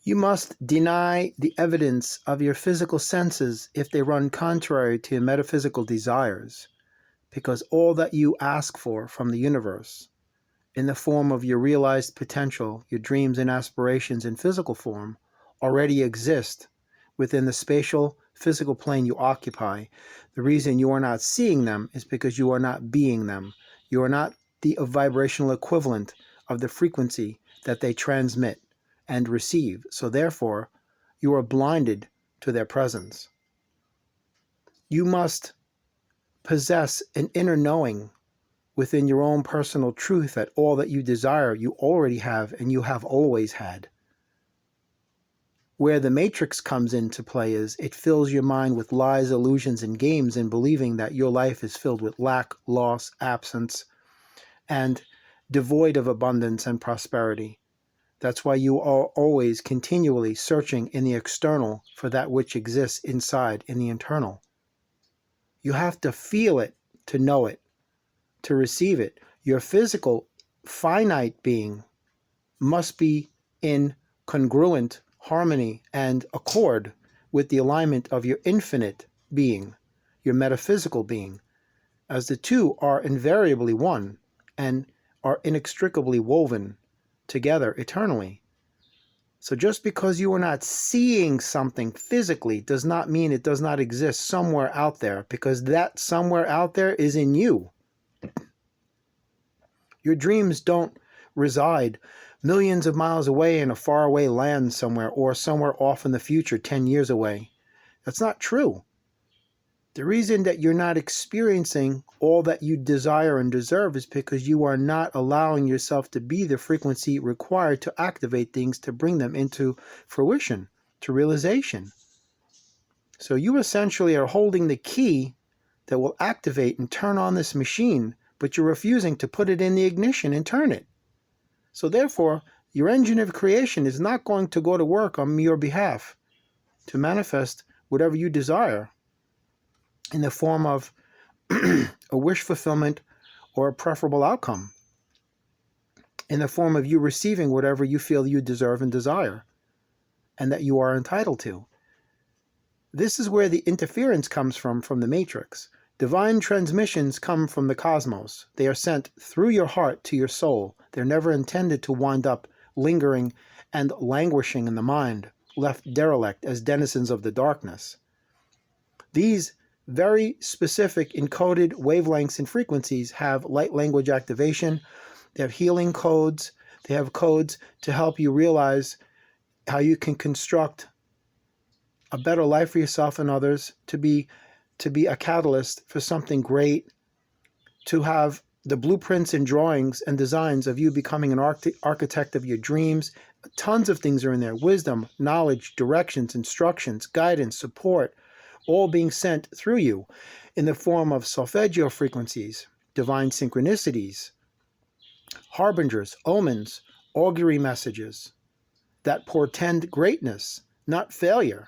You must deny the evidence of your physical senses if they run contrary to your metaphysical desires, because all that you ask for from the universe, in the form of your realized potential, your dreams and aspirations in physical form, already exist within the spatial, physical plane you occupy. The reason you are not seeing them is because you are not being them. You are not the vibrational equivalent of the frequency that they transmit and receive. So therefore, you are blinded to their presence. You must possess an inner knowing within your own personal truth that all that you desire you already have and you have always had. Where the matrix comes into play is it fills your mind with lies, illusions, and games in believing that your life is filled with lack, loss, absence, and devoid of abundance and prosperity. That's why you are always continually searching in the external for that which exists inside in the internal. You have to feel it to know it, to receive it. Your physical, finite being must be in congruent harmony and accord with the alignment of your infinite being, your metaphysical being, as the two are invariably one and are inextricably woven together eternally. So just because you are not seeing something physically does not mean it does not exist somewhere out there, because that somewhere out there is in you. Your dreams don't reside millions of miles away in a faraway land somewhere, or somewhere off in the future 10 years away. That's not true. The reason that you're not experiencing all that you desire and deserve is because you are not allowing yourself to be the frequency required to activate things, to bring them into fruition, to realization. So you essentially are holding the key that will activate and turn on this machine, but you're refusing to put it in the ignition and turn it. So therefore, your engine of creation is not going to go to work on your behalf to manifest whatever you desire in the form of a wish fulfillment or a preferable outcome, in the form of you receiving whatever you feel you deserve and desire and that you are entitled to. This is where the interference comes from the matrix. Divine transmissions come from the cosmos. They are sent through your heart to your soul. They're never intended to wind up lingering and languishing in the mind, left derelict as denizens of the darkness. These very specific encoded wavelengths and frequencies have light language activation. They have healing codes. They have codes to help you realize how you can construct a better life for yourself and others, to be a catalyst for something great, to have the blueprints and drawings and designs of you becoming an architect of your dreams. Tons of things are in there. Wisdom, knowledge, directions, instructions, guidance, support, all being sent through you in the form of solfeggio frequencies, divine synchronicities, harbingers, omens, augury messages that portend greatness, not failure.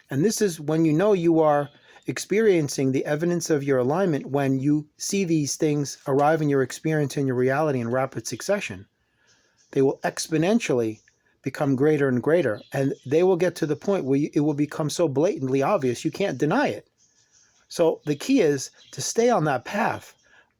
And this is when you know you are experiencing the evidence of your alignment, when you see these things arrive in your experience and your reality in rapid succession. They will exponentially become greater and greater, and they will get to the point where it will become so blatantly obvious you can't deny it. So the key is to stay on that path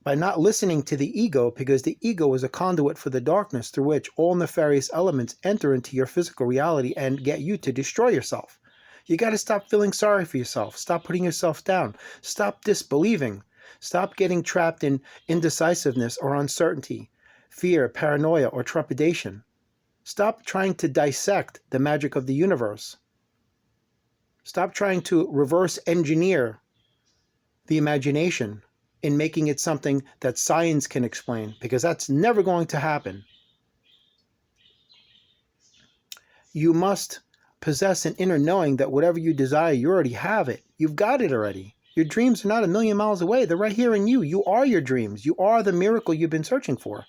by not listening to the ego, because the ego is a conduit for the darkness through which all nefarious elements enter into your physical reality and get you to destroy yourself. You got to stop feeling sorry for yourself. Stop putting yourself down. Stop disbelieving. Stop getting trapped in indecisiveness or uncertainty, fear, paranoia, or trepidation. Stop trying to dissect the magic of the universe. Stop trying to reverse engineer the imagination in making it something that science can explain, because that's never going to happen. You must possess an inner knowing that whatever you desire, you already have it. You've got it already. Your dreams are not a million miles away. They're right here in you. You are your dreams. You are the miracle you've been searching for.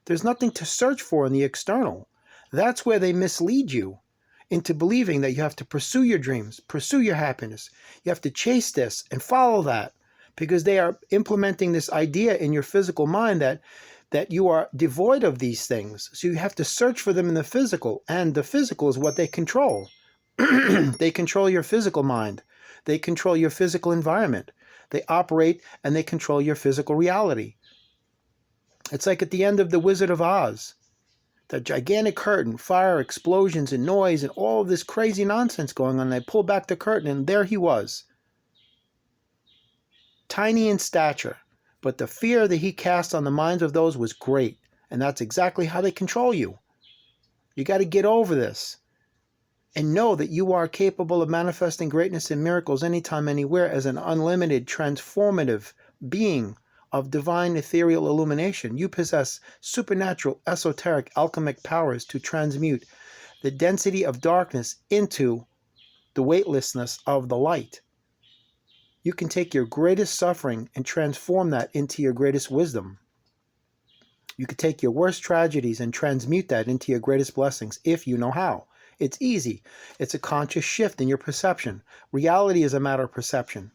There's nothing to search for in the external. That's where they mislead you into believing that you have to pursue your dreams, pursue your happiness. You have to chase this and follow that, because they are implementing this idea in your physical mind that that you are devoid of these things. So you have to search for them in the physical, and the physical is what they control. They control your physical mind. They control your physical environment. They operate and they control your physical reality. It's like at the end of The Wizard of Oz. The gigantic curtain, fire, explosions, and noise, and all of this crazy nonsense going on. They pull back the curtain, and there he was. Tiny in stature, but the fear that he cast on the minds of those was great. And that's exactly how they control you. You got to get over this. And know that you are capable of manifesting greatness and miracles anytime, anywhere as an unlimited, transformative being of divine ethereal illumination. You possess supernatural, esoteric, alchemic powers to transmute the density of darkness into the weightlessness of the light. You can take your greatest suffering and transform that into your greatest wisdom. You can take your worst tragedies and transmute that into your greatest blessings if you know how. It's easy. It's a conscious shift in your perception. Reality is a matter of perception.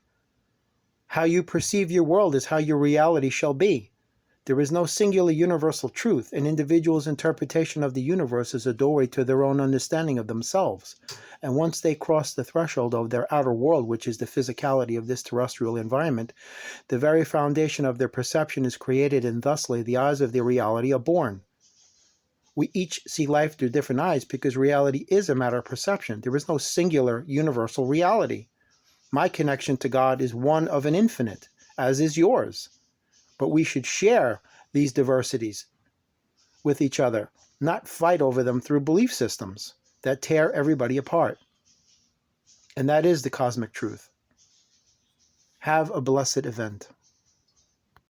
How you perceive your world is how your reality shall be. There is no singular universal truth. An individual's interpretation of the universe is a doorway to their own understanding of themselves. And once they cross the threshold of their outer world, which is the physicality of this terrestrial environment, the very foundation of their perception is created, and thusly the eyes of their reality are born. We each see life through different eyes because reality is a matter of perception. There is no singular universal reality. My connection to God is one of an infinite, as is yours. But we should share these diversities with each other, not fight over them through belief systems that tear everybody apart. And that is the cosmic truth. Have a blessed event.